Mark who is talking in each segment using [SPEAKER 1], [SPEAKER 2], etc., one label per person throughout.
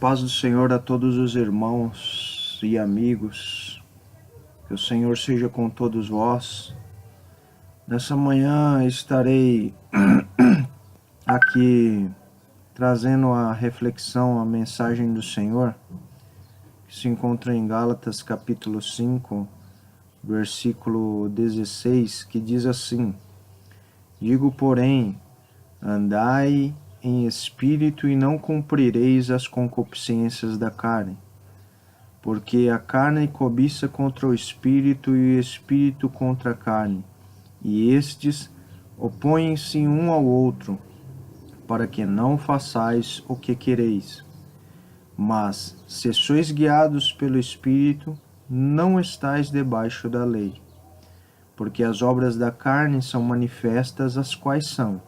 [SPEAKER 1] paz do Senhor a todos os irmãos e amigos. Que o Senhor seja com todos vós. Nessa manhã estarei aqui trazendo a reflexão, a mensagem do Senhor, que se encontra em Gálatas capítulo 5, versículo 16, que diz assim: Digo, porém, andai em espírito e não cumprireis as concupiscências da carne. Porque a carne cobiça contra o espírito e o espírito contra a carne, e estes opõem-se um ao outro, para que não façais o que quereis. Mas, se sois guiados pelo Espírito, não estáis debaixo da lei. Porque as obras da carne são manifestas, as quais são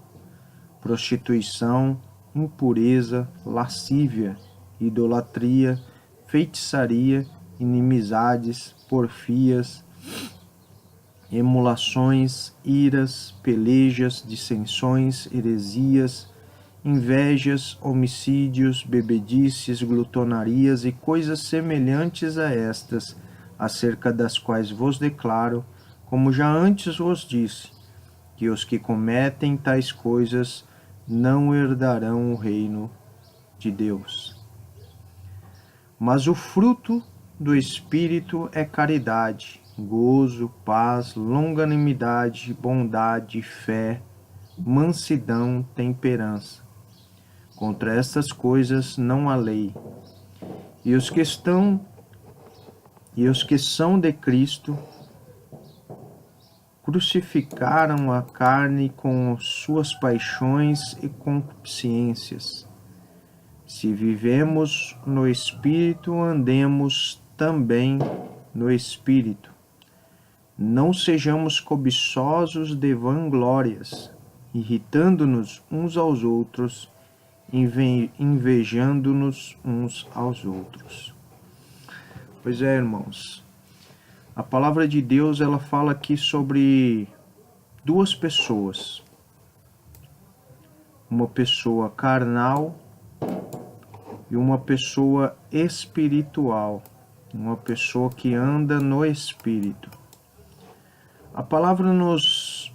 [SPEAKER 1] prostituição, impureza, lascívia, idolatria, feitiçaria, inimizades, porfias, emulações, iras, pelejas, dissensões, heresias, invejas, homicídios, bebedices, glutonarias e coisas semelhantes a estas, acerca das quais vos declaro, como já antes vos disse, que os que cometem tais coisas não herdarão o reino de Deus. Mas o fruto do Espírito é caridade, gozo, paz, longanimidade, bondade, fé, mansidão, temperança. Contra estas coisas não há lei. E os que são de Cristo crucificaram a carne com suas paixões e concupiscências. Se vivemos no Espírito, andemos também no Espírito. Não sejamos cobiçosos de vanglórias, irritando-nos uns aos outros, invejando-nos uns aos outros. Pois é, irmãos, a palavra de Deus, ela fala aqui sobre duas pessoas. Uma pessoa carnal e uma pessoa espiritual. Uma pessoa que anda no Espírito. A palavra nos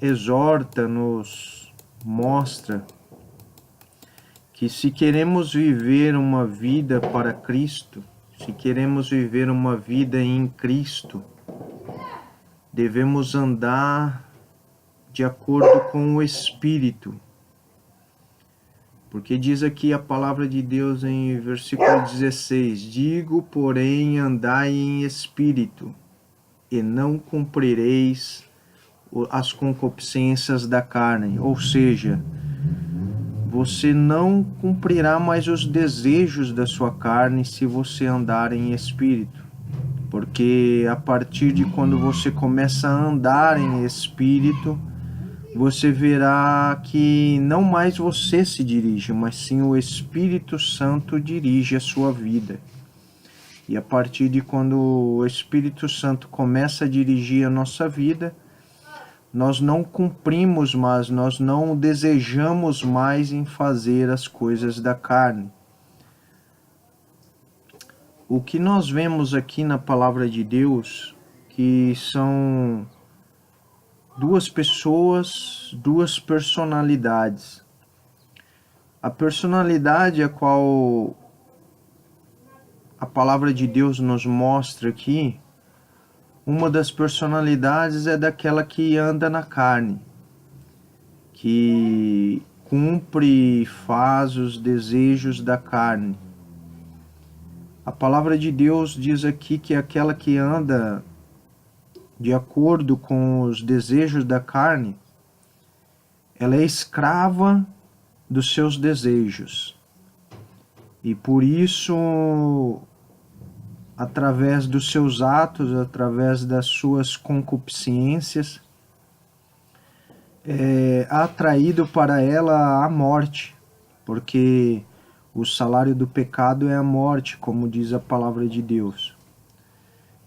[SPEAKER 1] exorta, nos mostra que se queremos viver uma vida para Cristo, se queremos viver uma vida em Cristo, devemos andar de acordo com o Espírito. Porque diz aqui a palavra de Deus em versículo 16: Digo, porém, andai em Espírito, e não cumprireis as concupiscências da carne. Ou seja, você não cumprirá mais os desejos da sua carne se você andar em espírito. Porque a partir de quando você começa a andar em espírito, você verá que não mais você se dirige, mas sim o Espírito Santo dirige a sua vida. E a partir de quando o Espírito Santo começa a dirigir a nossa vida, nós não cumprimos mais, nós não desejamos mais em fazer as coisas da carne. O que nós vemos aqui na palavra de Deus, que são duas pessoas, duas personalidades. A personalidade a qual a palavra de Deus nos mostra aqui, uma das personalidades é daquela que anda na carne, que cumpre e faz os desejos da carne. A palavra de Deus diz aqui que aquela que anda de acordo com os desejos da carne, ela é escrava dos seus desejos. E por isso, através dos seus atos, através das suas concupiscências, é atraído para ela a morte, porque o salário do pecado é a morte, como diz a palavra de Deus.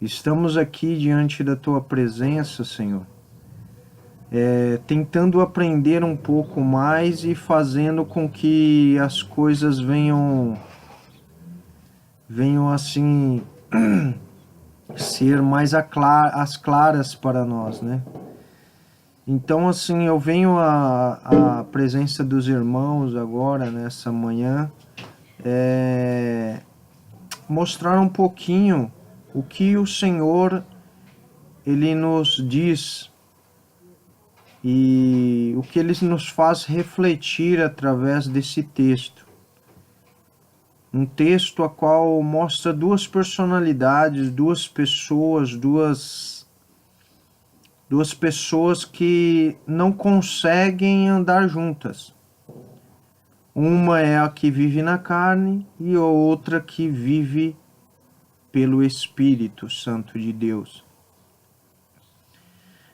[SPEAKER 1] Estamos aqui diante da Tua presença, Senhor, tentando aprender um pouco mais e fazendo com que as coisas venham venham assim ser mais as claras para nós, né? Então, assim, eu venho à presença dos irmãos agora, nessa manhã, mostrar um pouquinho o que o Senhor, Ele nos diz e o que Ele nos faz refletir através desse texto. Um texto a qual mostra duas personalidades, duas pessoas que não conseguem andar juntas. Uma é a que vive na carne e a outra que vive pelo Espírito Santo de Deus.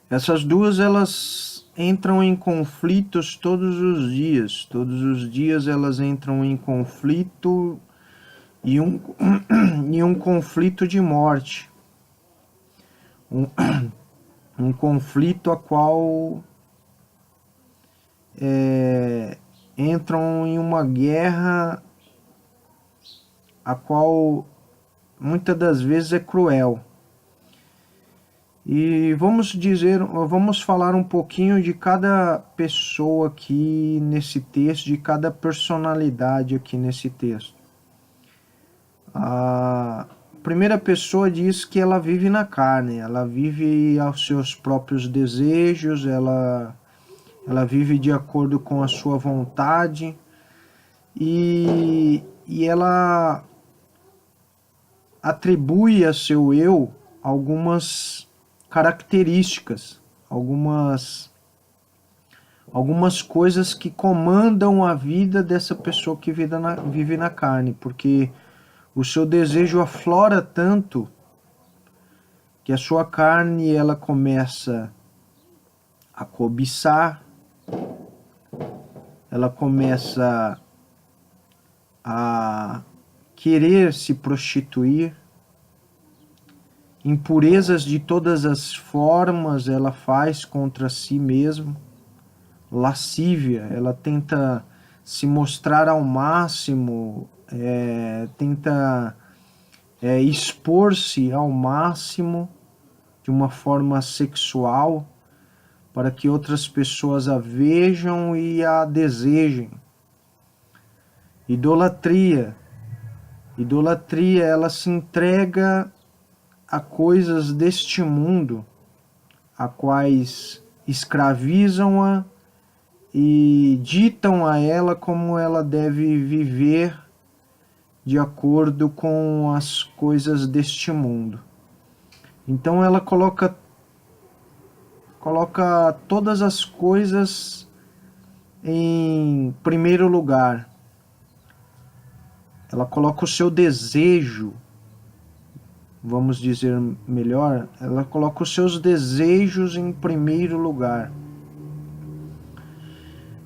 [SPEAKER 1] Essas duas, elas entram em conflitos todos os dias. Todos os dias elas entram em conflito e um conflito de morte. Um conflito a qual entram em uma guerra a qual muitas das vezes é cruel. E vamos falar um pouquinho de cada pessoa aqui nesse texto, de cada personalidade aqui nesse texto. A primeira pessoa diz que ela vive na carne, ela vive aos seus próprios desejos, ela vive de acordo com a sua vontade e ela atribui a seu eu algumas características, algumas coisas que comandam a vida dessa pessoa que vive na carne, porque o seu desejo aflora tanto que a sua carne ela começa a cobiçar, ela começa a querer se prostituir, impurezas de todas as formas ela faz contra si mesma, lascívia, ela tenta se mostrar ao máximo, tenta expor-se ao máximo de uma forma sexual para que outras pessoas a vejam e a desejem. Idolatria, ela se entrega a coisas deste mundo, a quais escravizam-a e ditam a ela como ela deve viver de acordo com as coisas deste mundo. Então ela coloca todas as coisas em primeiro lugar. Ela coloca o seu desejo, vamos dizer melhor, ela coloca os seus desejos em primeiro lugar.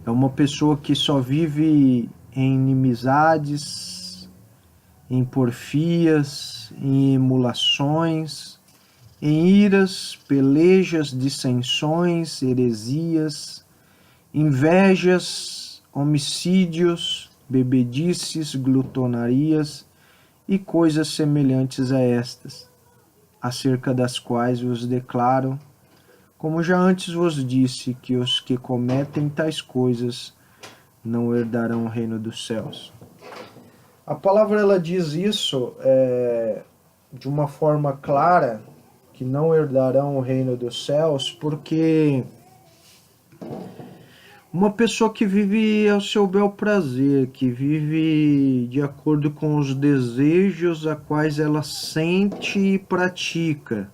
[SPEAKER 1] É uma pessoa que só vive em inimizades, em porfias, em emulações, em iras, pelejas, dissensões, heresias, invejas, homicídios, bebedices, glutonarias e coisas semelhantes a estas, acerca das quais vos declaro, como já antes vos disse, que os que cometem tais coisas não herdarão o reino dos céus. A palavra ela diz isso de uma forma clara, que não herdarão o reino dos céus, porque uma pessoa que vive ao seu bel prazer, que vive de acordo com os desejos a quais ela sente e pratica,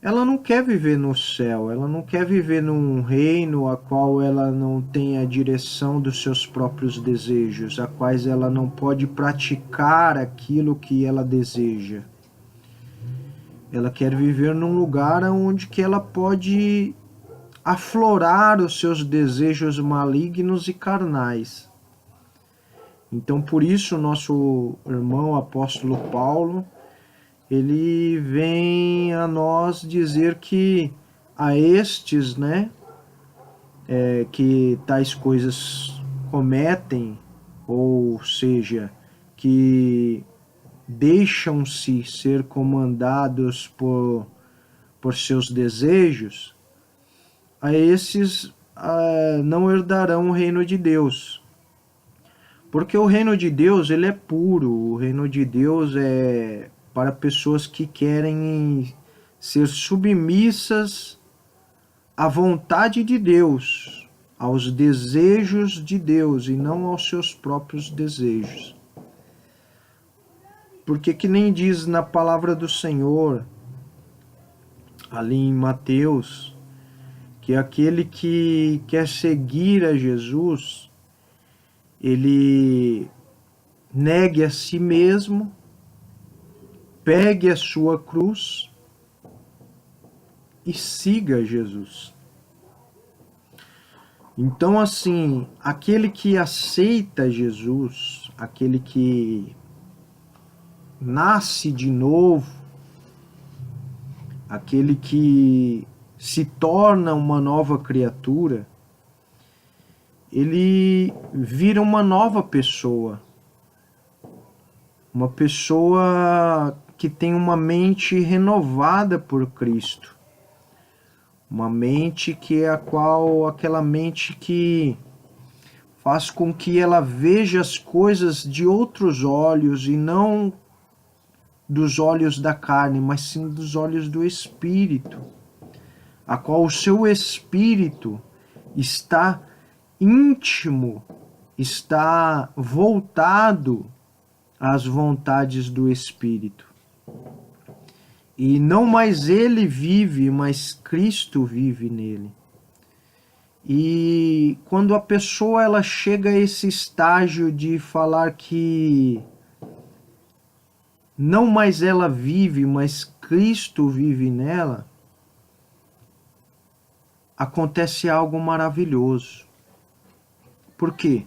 [SPEAKER 1] ela não quer viver no céu, ela não quer viver num reino a qual ela não tem a direção dos seus próprios desejos, a quais ela não pode praticar aquilo que ela deseja. Ela quer viver num lugar onde que ela pode aflorar os seus desejos malignos e carnais. Então, por isso, nosso irmão apóstolo Paulo, ele vem a nós dizer que a estes, que tais coisas cometem, ou seja, que deixam-se ser comandados por seus desejos, a esses não herdarão o reino de Deus. Porque o reino de Deus, ele é puro. O reino de Deus é para pessoas que querem ser submissas à vontade de Deus, aos desejos de Deus e não aos seus próprios desejos. Porque que nem diz na palavra do Senhor, ali em Mateus, que aquele que quer seguir a Jesus, ele negue a si mesmo, pegue a sua cruz e siga Jesus. Então, assim, aquele que aceita Jesus, aquele que nasce de novo, aquele que se torna uma nova criatura, ele vira uma nova pessoa. Uma pessoa que tem uma mente renovada por Cristo. Uma mente que é aquela mente que faz com que ela veja as coisas de outros olhos e não dos olhos da carne, mas sim dos olhos do Espírito, a qual o seu Espírito está íntimo, está voltado às vontades do Espírito. E não mais ele vive, mas Cristo vive nele. E quando a pessoa ela chega a esse estágio de falar que não mais ela vive, mas Cristo vive nela, acontece algo maravilhoso. Por quê?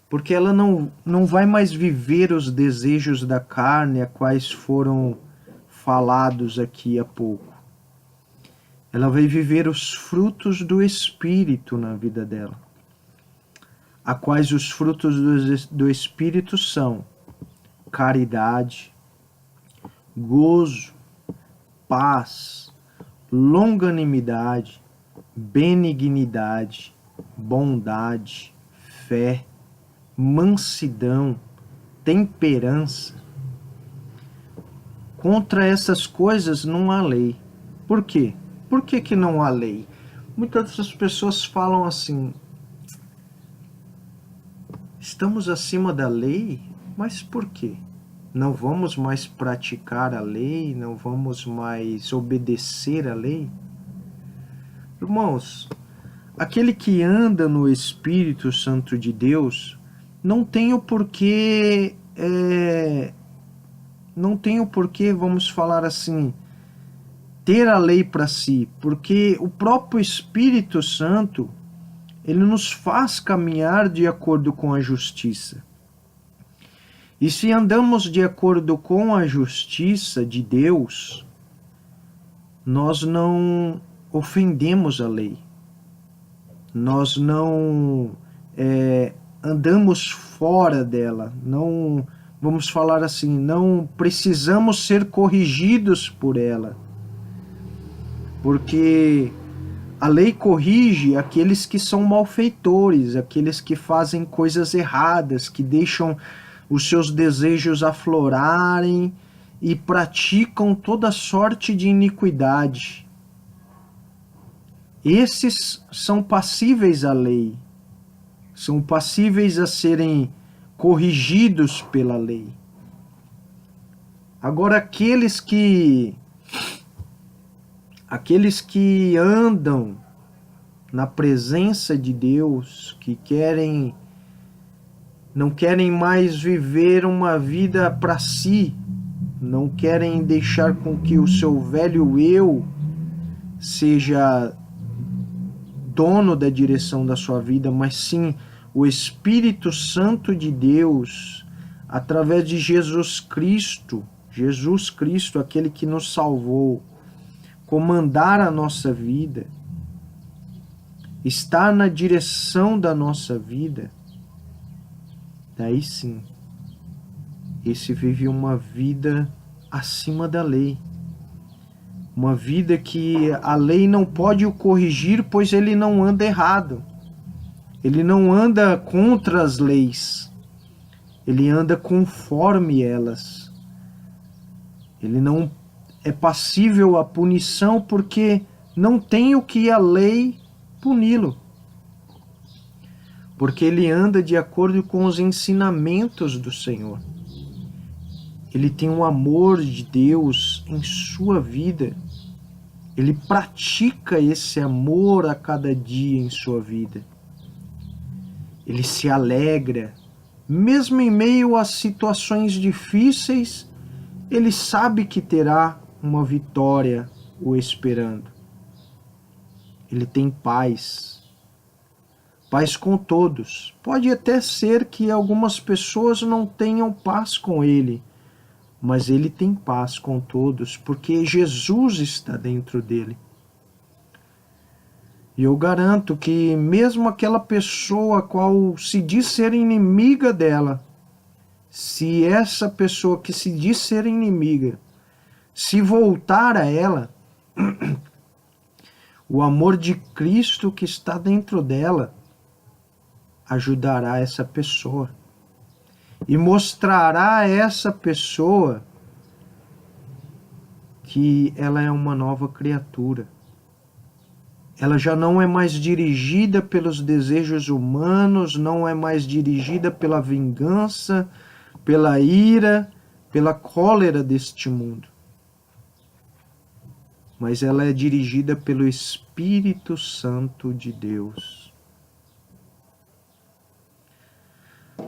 [SPEAKER 1] Porque ela não vai mais viver os desejos da carne, a quais foram falados aqui há pouco. Ela vai viver os frutos do Espírito na vida dela, a quais os frutos do Espírito são caridade, gozo, paz, longanimidade, benignidade, bondade, fé, mansidão, temperança. Contra essas coisas não há lei. Por quê? Por que não há lei? Muitas das pessoas falam assim: estamos acima da lei? Mas por quê? Não vamos mais praticar a lei? Não vamos mais obedecer a lei? Irmãos, aquele que anda no Espírito Santo de Deus não tem o porquê, vamos falar assim, ter a lei para si, porque o próprio Espírito Santo, ele nos faz caminhar de acordo com a justiça. E se andamos de acordo com a justiça de Deus, nós não ofendemos a lei. Nós não andamos fora dela. Não, vamos falar assim, não precisamos ser corrigidos por ela. Porque a lei corrige aqueles que são malfeitores, aqueles que fazem coisas erradas, que deixam os seus desejos aflorarem e praticam toda sorte de iniquidade. Esses são passíveis à lei, são passíveis a serem corrigidos pela lei. Agora, aqueles que andam na presença de Deus, que não querem mais viver uma vida para si, não querem deixar com que o seu velho eu seja dono da direção da sua vida, mas sim o Espírito Santo de Deus, através de Jesus Cristo, aquele que nos salvou, comandar a nossa vida, estar na direção da nossa vida, daí sim esse vive uma vida acima da lei. Uma vida que a lei não pode o corrigir, pois ele não anda errado. Ele não anda contra as leis. Ele anda conforme elas. Ele não é passível à punição porque não tem o que a lei puni-lo. Porque ele anda de acordo com os ensinamentos do Senhor. Ele tem um amor de Deus em sua vida. Ele pratica esse amor a cada dia em sua vida. Ele se alegra, mesmo em meio a situações difíceis, ele sabe que terá uma vitória o esperando. Ele tem paz. Paz com todos. Pode até ser que algumas pessoas não tenham paz com ele, mas ele tem paz com todos, porque Jesus está dentro dele. E eu garanto que mesmo aquela pessoa a qual se diz ser inimiga dela, se essa pessoa que se diz ser inimiga se voltar a ela, o amor de Cristo que está dentro dela ajudará essa pessoa e mostrará a essa pessoa que ela é uma nova criatura. Ela já não é mais dirigida pelos desejos humanos, não é mais dirigida pela vingança, pela ira, pela cólera deste mundo. Mas ela é dirigida pelo Espírito Santo de Deus.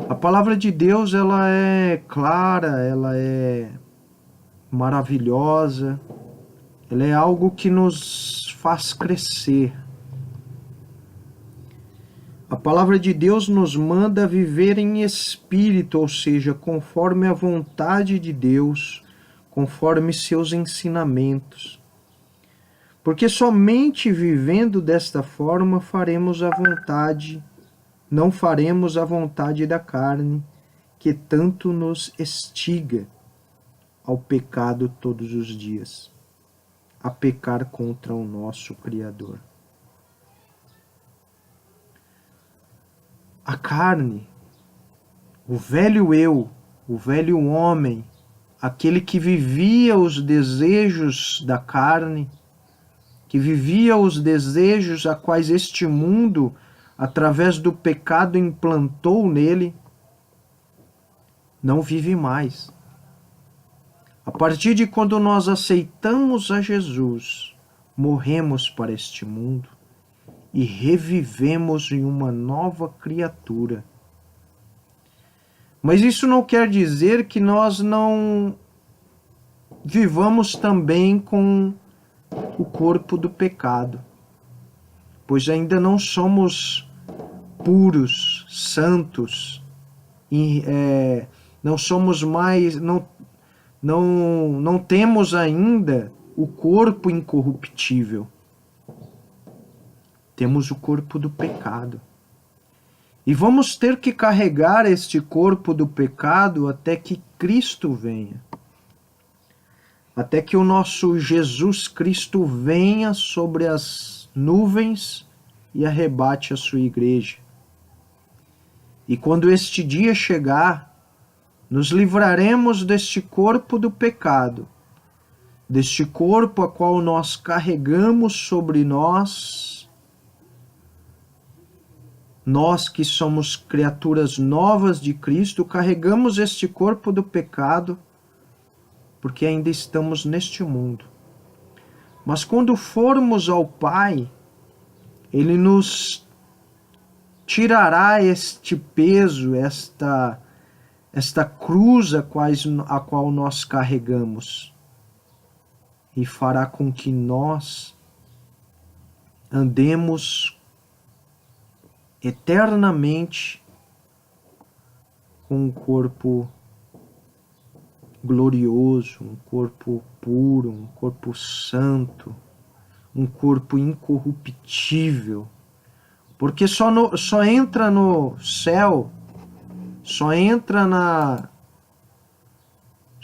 [SPEAKER 1] A palavra de Deus, ela é clara, ela é maravilhosa, ela é algo que nos faz crescer. A palavra de Deus nos manda viver em espírito, ou seja, conforme a vontade de Deus, conforme seus ensinamentos. Porque somente vivendo desta forma faremos a vontade, não faremos a vontade da carne, que tanto nos estiga ao pecado todos os dias, a pecar contra o nosso Criador. A carne, o velho eu, o velho homem, aquele que vivia os desejos da carne, que vivia os desejos a quais este mundo, através do pecado, implantou nele, não vive mais. A partir de quando nós aceitamos a Jesus, morremos para este mundo e revivemos em uma nova criatura. Mas isso não quer dizer que nós não vivamos também com o corpo do pecado, pois ainda não somos puros, santos, não somos mais, não temos ainda o corpo incorruptível. Temos o corpo do pecado. E vamos ter que carregar este corpo do pecado até que Cristo venha. Até que o nosso Jesus Cristo venha sobre as nuvens e arrebate a sua igreja. E quando este dia chegar, nos livraremos deste corpo do pecado, deste corpo a qual nós carregamos sobre nós, nós que somos criaturas novas de Cristo, carregamos este corpo do pecado, porque ainda estamos neste mundo. Mas quando formos ao Pai, Ele nos tirará este peso, esta cruz a qual nós carregamos, e fará com que nós andemos eternamente com um corpo glorioso, um corpo puro, um corpo santo, um corpo incorruptível. Porque só entra no céu, só entra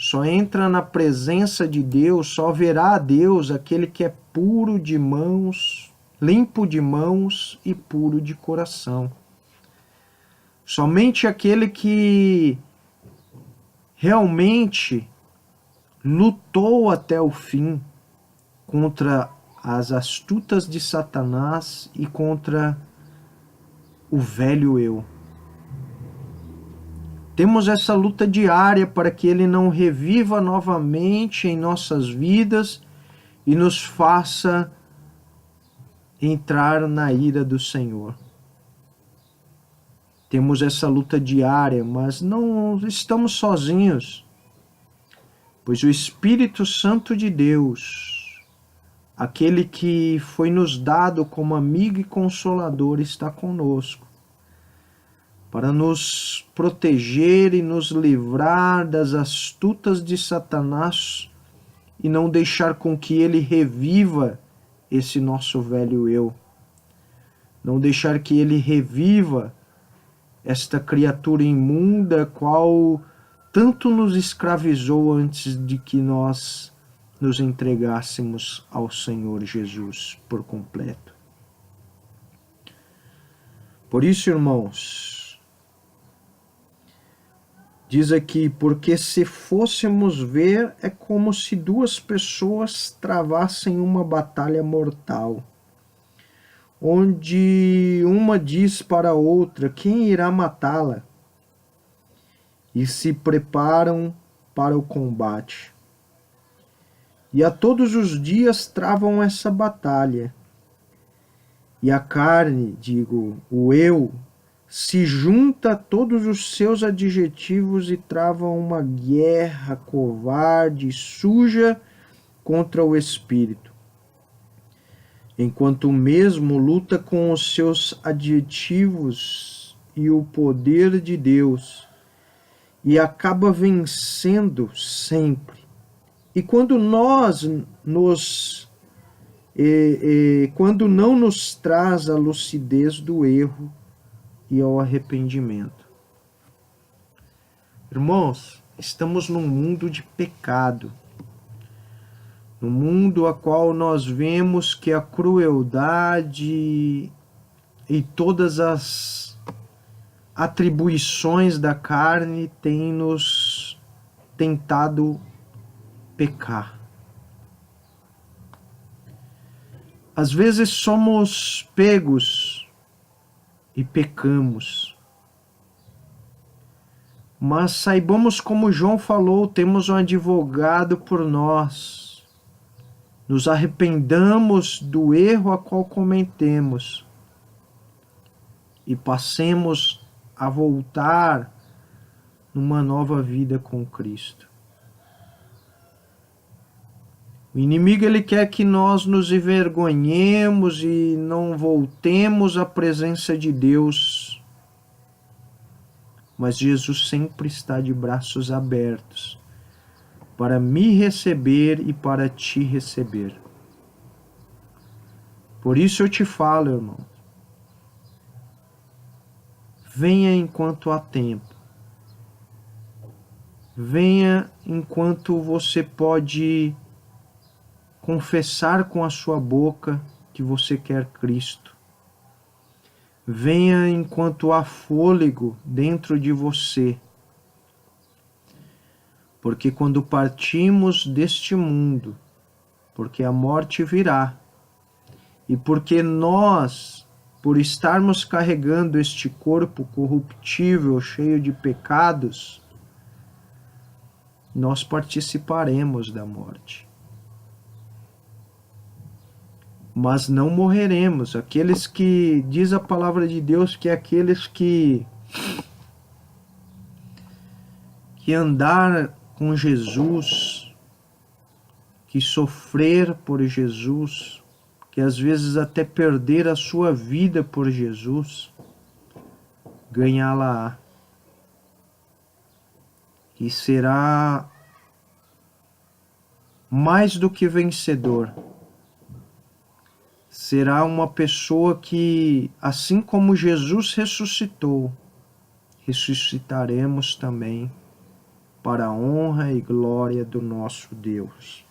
[SPEAKER 1] Só entra na presença de Deus, só verá a Deus aquele que é puro de mãos, limpo de mãos e puro de coração. Somente aquele que realmente lutou até o fim contra as astutas de Satanás e contra o velho eu. Temos essa luta diária para que ele não reviva novamente em nossas vidas e nos faça entrar na ira do Senhor. Temos essa luta diária, mas não estamos sozinhos, pois o Espírito Santo de Deus, aquele que foi nos dado como amigo e consolador, está conosco, para nos proteger e nos livrar das astutas de Satanás e não deixar com que ele reviva esse nosso velho eu. Não deixar que ele reviva esta criatura imunda, qual tanto nos escravizou antes de que nós nos entregássemos ao Senhor Jesus por completo. Por isso, irmãos, diz aqui, porque se fôssemos ver, é como se duas pessoas travassem uma batalha mortal, onde uma diz para a outra quem irá matá-la, e se preparam para o combate. E a todos os dias travam essa batalha. E a carne, digo, o eu, se junta a todos os seus adjetivos e trava uma guerra covarde e suja contra o espírito, enquanto o mesmo luta com os seus adjetivos e o poder de Deus e acaba vencendo sempre. E quando quando não nos traz a lucidez do erro e ao arrependimento. Irmãos, estamos num mundo de pecado, num mundo a qual nós vemos que a crueldade e todas as atribuições da carne têm nos tentado pecar. Às vezes somos pegos e pecamos. Mas saibamos, como João falou, temos um advogado por nós. Nos arrependamos do erro a qual cometemos e passemos a voltar numa nova vida com Cristo. O inimigo, ele quer que nós nos envergonhemos e não voltemos à presença de Deus. Mas Jesus sempre está de braços abertos para me receber e para te receber. Por isso eu te falo, irmão, venha enquanto há tempo. Venha enquanto você pode confessar com a sua boca que você quer Cristo. Venha enquanto há fôlego dentro de você. Porque quando partimos deste mundo, porque a morte virá, e porque nós, por estarmos carregando este corpo corruptível, cheio de pecados, nós participaremos da morte. Mas não morreremos. Aqueles que, diz a palavra de Deus, que aqueles que andar com Jesus, que sofrer por Jesus, que às vezes até perder a sua vida por Jesus, ganhá-la-á. E será mais do que vencedor. Será uma pessoa que, assim como Jesus ressuscitou, ressuscitaremos também para a honra e glória do nosso Deus.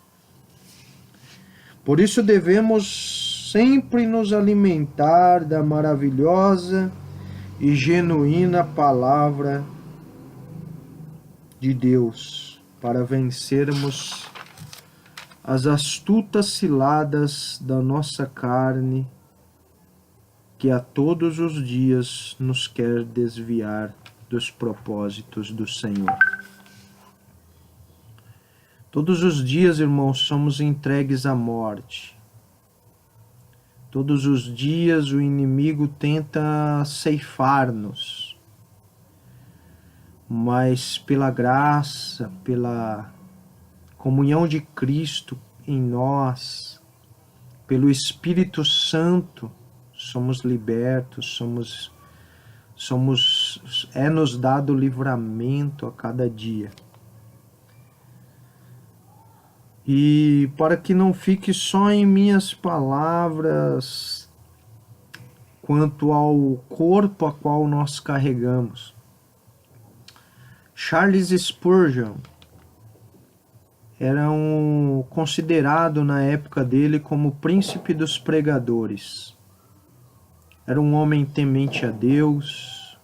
[SPEAKER 1] Por isso devemos sempre nos alimentar da maravilhosa e genuína palavra de Deus, para vencermos as astutas ciladas da nossa carne, que a todos os dias nos quer desviar dos propósitos do Senhor. Todos os dias, irmãos, somos entregues à morte. Todos os dias o inimigo tenta ceifar-nos, mas pela graça, pela comunhão de Cristo em nós, pelo Espírito Santo, somos libertos, é-nos dado livramento a cada dia. E para que não fique só em minhas palavras quanto ao corpo a qual nós carregamos, Charles Spurgeon era considerado na época dele como o príncipe dos pregadores. Era um homem temente a Deus,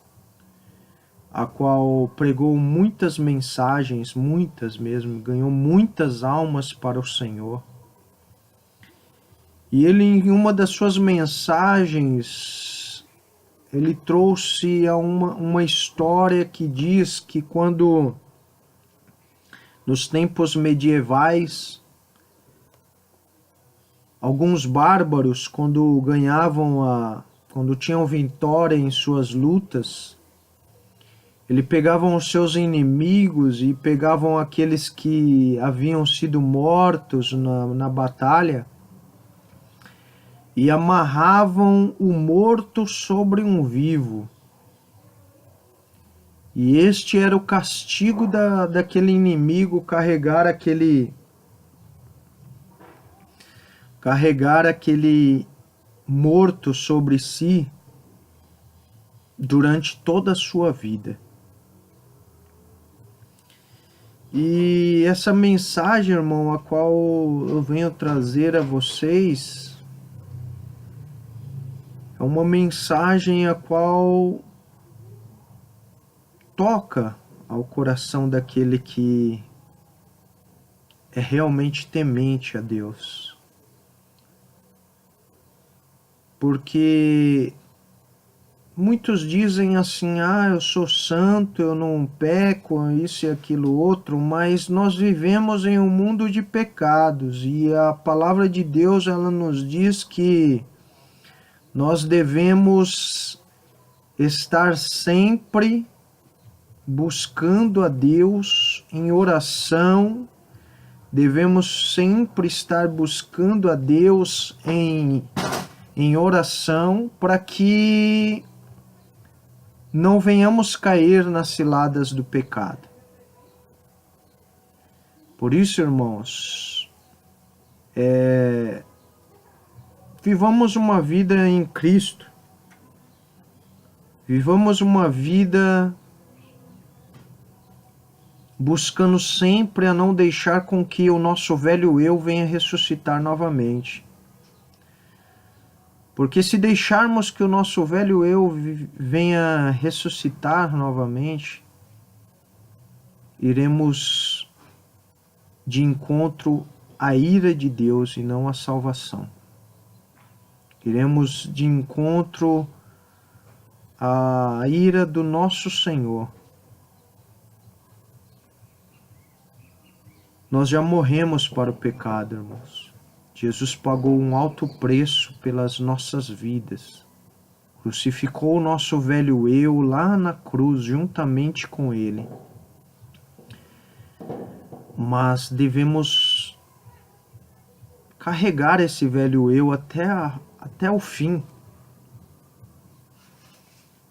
[SPEAKER 1] a qual pregou muitas mensagens, muitas mesmo, ganhou muitas almas para o Senhor. E ele, em uma das suas mensagens, ele trouxe uma história que diz que quando, nos tempos medievais, alguns bárbaros, quando tinham vitória em suas lutas, ele pegavam os seus inimigos e pegavam aqueles que haviam sido mortos na batalha e amarravam o morto sobre um vivo. E este era o castigo daquele inimigo, carregar aquele morto sobre si durante toda a sua vida. E essa mensagem, irmão, a qual eu venho trazer a vocês, é uma mensagem a qual toca ao coração daquele que é realmente temente a Deus. Porque muitos dizem assim, eu sou santo, eu não peco, isso e aquilo outro, mas nós vivemos em um mundo de pecados e a palavra de Deus, ela nos diz que nós devemos estar sempre buscando a Deus em oração, devemos sempre estar buscando a Deus em oração, para que não venhamos cair nas ciladas do pecado. Por isso, irmãos, vivamos uma vida em Cristo. Vivamos uma vida buscando sempre a não deixar com que o nosso velho eu venha ressuscitar novamente. Porque se deixarmos que o nosso velho eu venha ressuscitar novamente, iremos de encontro à ira de Deus e não à salvação. Iremos de encontro à ira do nosso Senhor. Nós já morremos para o pecado, irmãos. Jesus pagou um alto preço pelas nossas vidas. Crucificou o nosso velho eu lá na cruz, juntamente com ele. Mas devemos carregar esse velho eu até o fim.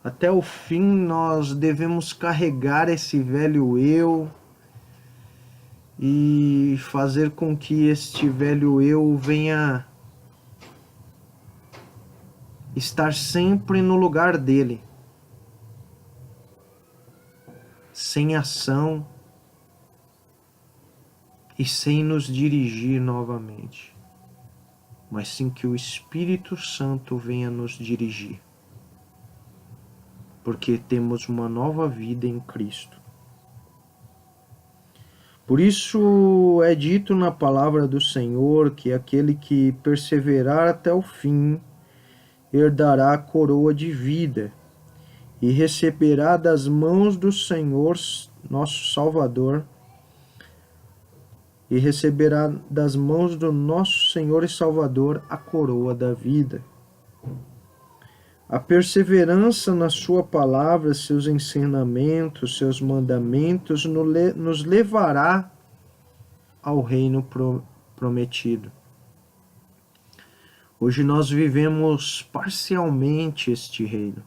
[SPEAKER 1] Até o fim nós devemos carregar esse velho eu e fazer com que este velho eu venha estar sempre no lugar dele, sem ação, e sem nos dirigir novamente, mas sim que o Espírito Santo venha nos dirigir, porque temos uma nova vida em Cristo. Por isso é dito na palavra do Senhor que aquele que perseverar até o fim herdará a coroa de vida e receberá das mãos do Senhor, nosso Salvador, e receberá das mãos do nosso Senhor e Salvador a coroa da vida. A perseverança na sua palavra, seus ensinamentos, seus mandamentos nos levará ao reino prometido. Hoje nós vivemos parcialmente este reino.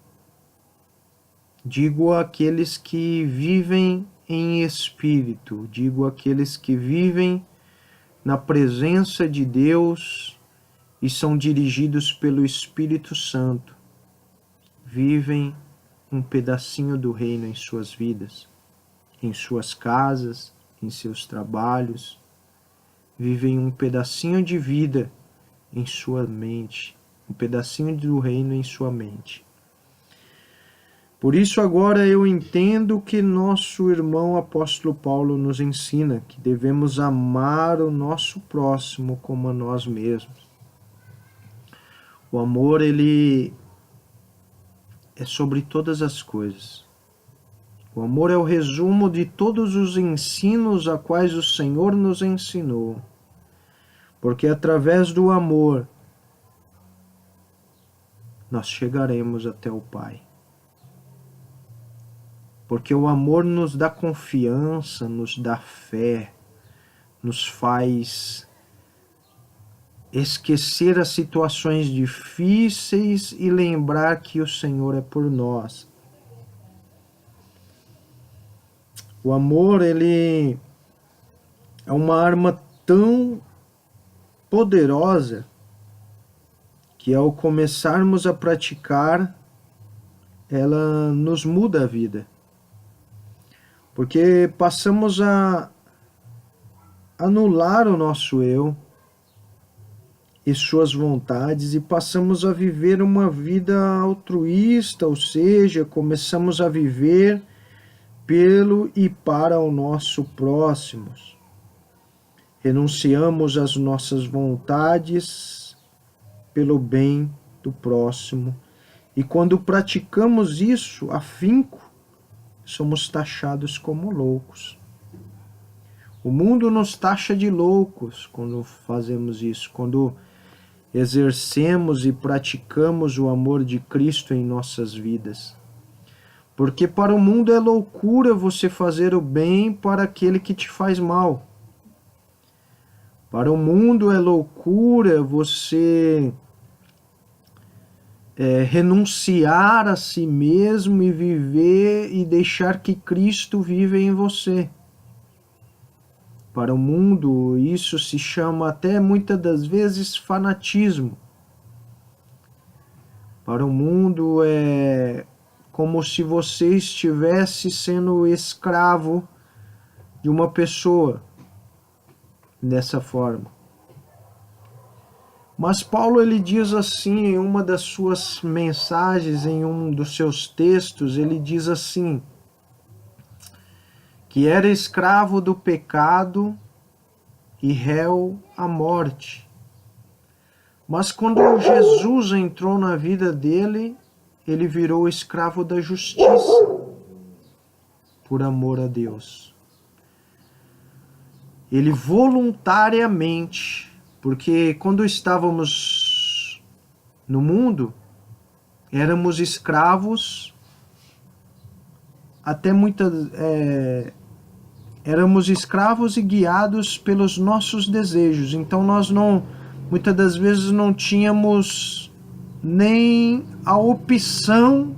[SPEAKER 1] Digo àqueles que vivem em espírito, digo àqueles que vivem na presença de Deus e são dirigidos pelo Espírito Santo. Vivem um pedacinho do reino em suas vidas, em suas casas, em seus trabalhos. Vivem um pedacinho de vida em sua mente, um pedacinho do reino em sua mente. Por isso agora eu entendo que nosso irmão apóstolo Paulo nos ensina que devemos amar o nosso próximo como a nós mesmos. O amor, ele é sobre todas as coisas. O amor é o resumo de todos os ensinos a quais o Senhor nos ensinou. Porque através do amor nós chegaremos até o Pai. Porque o amor nos dá confiança, nos dá fé, nos faz esquecer as situações difíceis e lembrar que o Senhor é por nós. O amor, ele é uma arma tão poderosa que ao começarmos a praticar, ela nos muda a vida. Porque passamos a anular o nosso eu e suas vontades e passamos a viver uma vida altruísta, ou seja, começamos a viver pelo e para o nosso próximo. Renunciamos às nossas vontades pelo bem do próximo. E quando praticamos isso, afinco, somos taxados como loucos. O mundo nos taxa de loucos quando fazemos isso, quando exercemos e praticamos o amor de Cristo em nossas vidas. Porque para o mundo é loucura você fazer o bem para aquele que te faz mal. Para o mundo é loucura você renunciar a si mesmo e viver e deixar que Cristo vive em você. Para o mundo, isso se chama até muitas das vezes fanatismo. Para o mundo é como se você estivesse sendo escravo de uma pessoa dessa forma. Mas Paulo, ele diz assim em uma das suas mensagens, em um dos seus textos, ele diz assim, que era escravo do pecado e réu à morte. Mas quando Jesus entrou na vida dele, ele virou escravo da justiça, por amor a Deus. Ele voluntariamente, porque quando estávamos no mundo, éramos escravos, até éramos escravos e guiados pelos nossos desejos. Então nós muitas das vezes não tínhamos nem a opção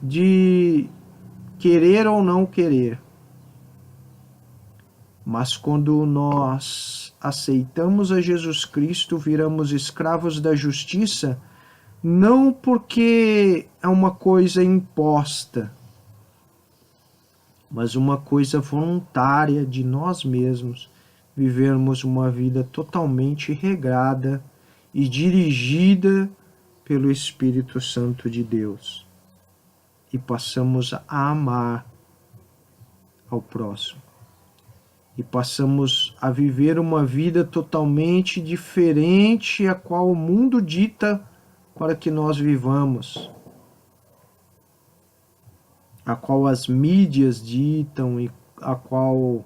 [SPEAKER 1] de querer ou não querer. Mas quando nós aceitamos a Jesus Cristo, viramos escravos da justiça, não porque é uma coisa imposta, mas uma coisa voluntária de nós mesmos, vivermos uma vida totalmente regrada e dirigida pelo Espírito Santo de Deus. E passamos a amar ao próximo. E passamos a viver uma vida totalmente diferente a qual o mundo dita para que nós vivamos, a qual as mídias ditam e a qual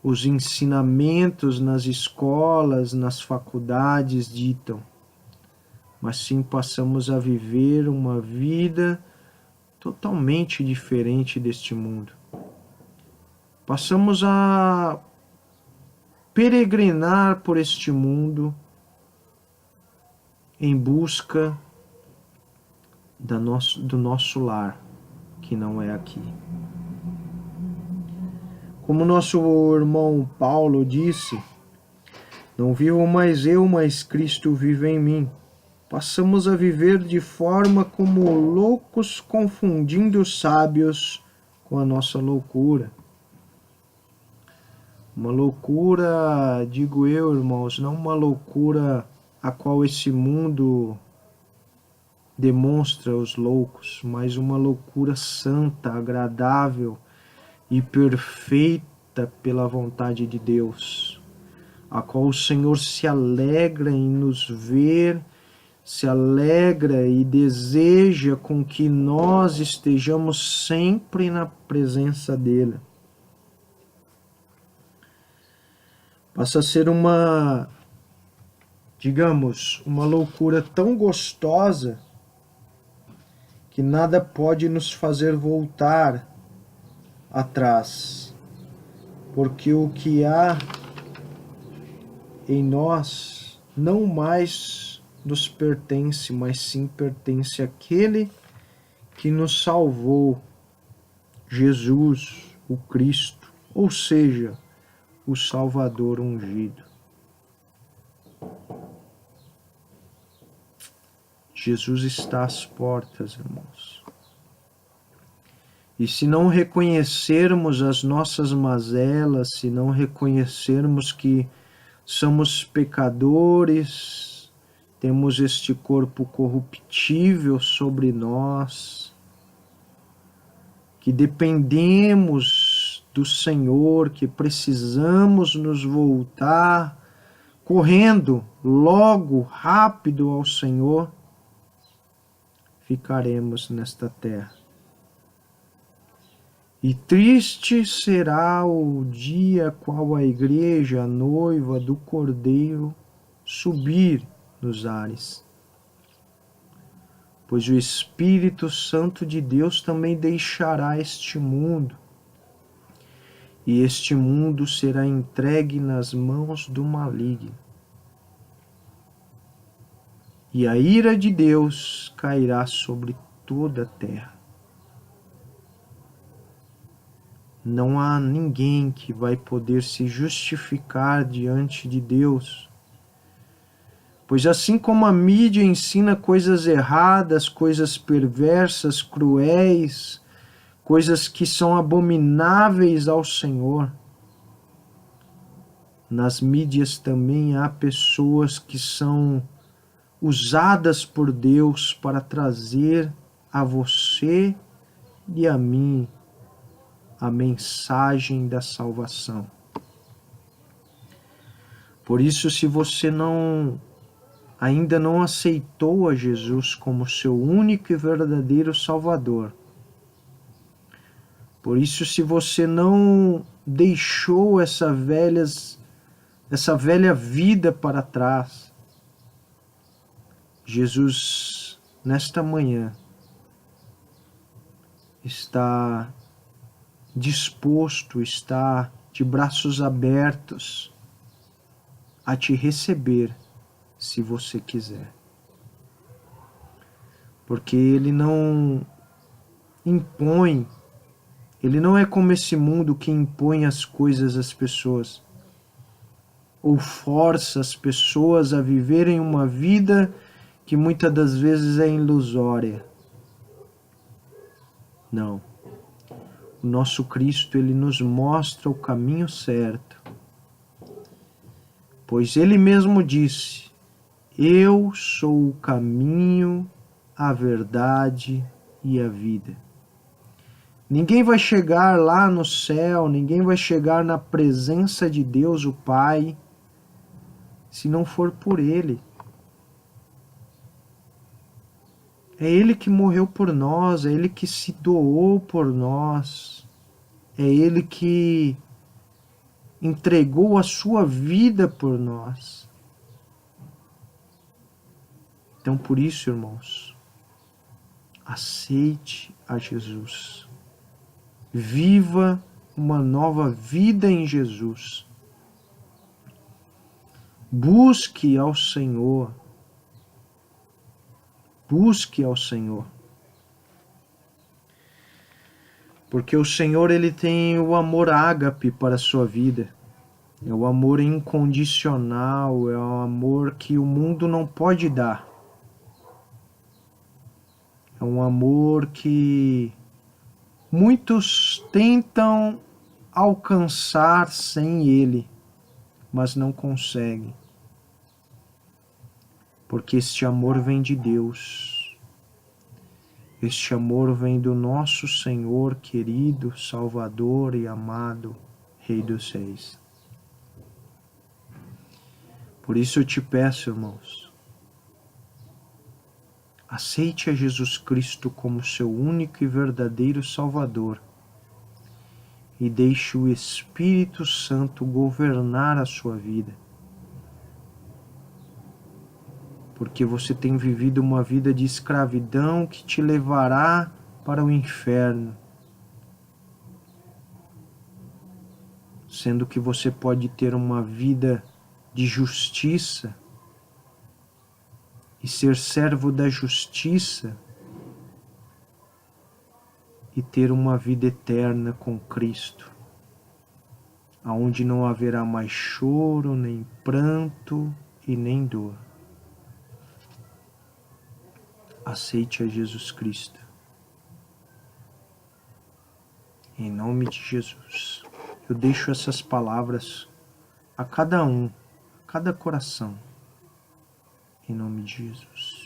[SPEAKER 1] os ensinamentos nas escolas, nas faculdades ditam. Mas sim passamos a viver uma vida totalmente diferente deste mundo. Passamos a peregrinar por este mundo em busca do nosso lar, que não é aqui. Como nosso irmão Paulo disse, não vivo mais eu, mas Cristo vive em mim. Passamos a viver de forma como loucos, confundindo os sábios com a nossa loucura. Uma loucura, digo eu, irmãos, não uma loucura a qual esse mundo demonstra os loucos, mas uma loucura santa, agradável e perfeita pela vontade de Deus, a qual o Senhor se alegra em nos ver, se alegra e deseja com que nós estejamos sempre na presença dele. Passa a ser uma, digamos, uma loucura tão gostosa que nada pode nos fazer voltar atrás, porque o que há em nós não mais nos pertence, mas sim pertence àquele que nos salvou, Jesus, o Cristo, ou seja, o Salvador ungido. Jesus está às portas, irmãos. E se não reconhecermos as nossas mazelas, se não reconhecermos que somos pecadores, temos este corpo corruptível sobre nós, que dependemos do Senhor, que precisamos nos voltar correndo logo, rápido ao Senhor, ficaremos nesta terra. E triste será o dia qual a igreja, a noiva do Cordeiro, subir nos ares. Pois o Espírito Santo de Deus também deixará este mundo, e este mundo será entregue nas mãos do maligno. E a ira de Deus cairá sobre toda a terra. Não há ninguém que vai poder se justificar diante de Deus. Pois assim como a mídia ensina coisas erradas, coisas perversas, cruéis, coisas que são abomináveis ao Senhor, nas mídias também há pessoas que são usadas por Deus para trazer a você e a mim a mensagem da salvação. Por isso, se você ainda não aceitou a Jesus como seu único e verdadeiro Salvador, por isso, se você não deixou essa velha vida para trás, Jesus, nesta manhã, está disposto, está de braços abertos a te receber, se você quiser. Porque Ele não impõe, Ele não é como esse mundo que impõe as coisas às pessoas, ou força as pessoas a viverem uma vida que muitas das vezes é ilusória. Não. O nosso Cristo, ele nos mostra o caminho certo. Pois ele mesmo disse: eu sou o caminho, a verdade e a vida. Ninguém vai chegar lá no céu, ninguém vai chegar na presença de Deus, o Pai, se não for por Ele. É Ele que morreu por nós, é Ele que se doou por nós, é Ele que entregou a sua vida por nós. Então, por isso, irmãos, aceite a Jesus. Viva uma nova vida em Jesus. Busque ao Senhor. Busque ao Senhor. Porque o Senhor, ele tem o amor ágape para a sua vida. É o amor incondicional, é o amor que o mundo não pode dar. É um amor que muitos tentam alcançar sem ele, mas não conseguem. Porque este amor vem de Deus. Este amor vem do nosso Senhor querido, Salvador e amado Rei dos Reis. Por isso eu te peço, irmãos, aceite a Jesus Cristo como seu único e verdadeiro Salvador e deixe o Espírito Santo governar a sua vida. Porque você tem vivido uma vida de escravidão que te levará para o inferno, sendo que você pode ter uma vida de justiça e ser servo da justiça e ter uma vida eterna com Cristo, aonde não haverá mais choro, nem pranto e nem dor. Aceite a Jesus Cristo. Em nome de Jesus, eu deixo essas palavras a cada um, a cada coração. Em nome de Jesus.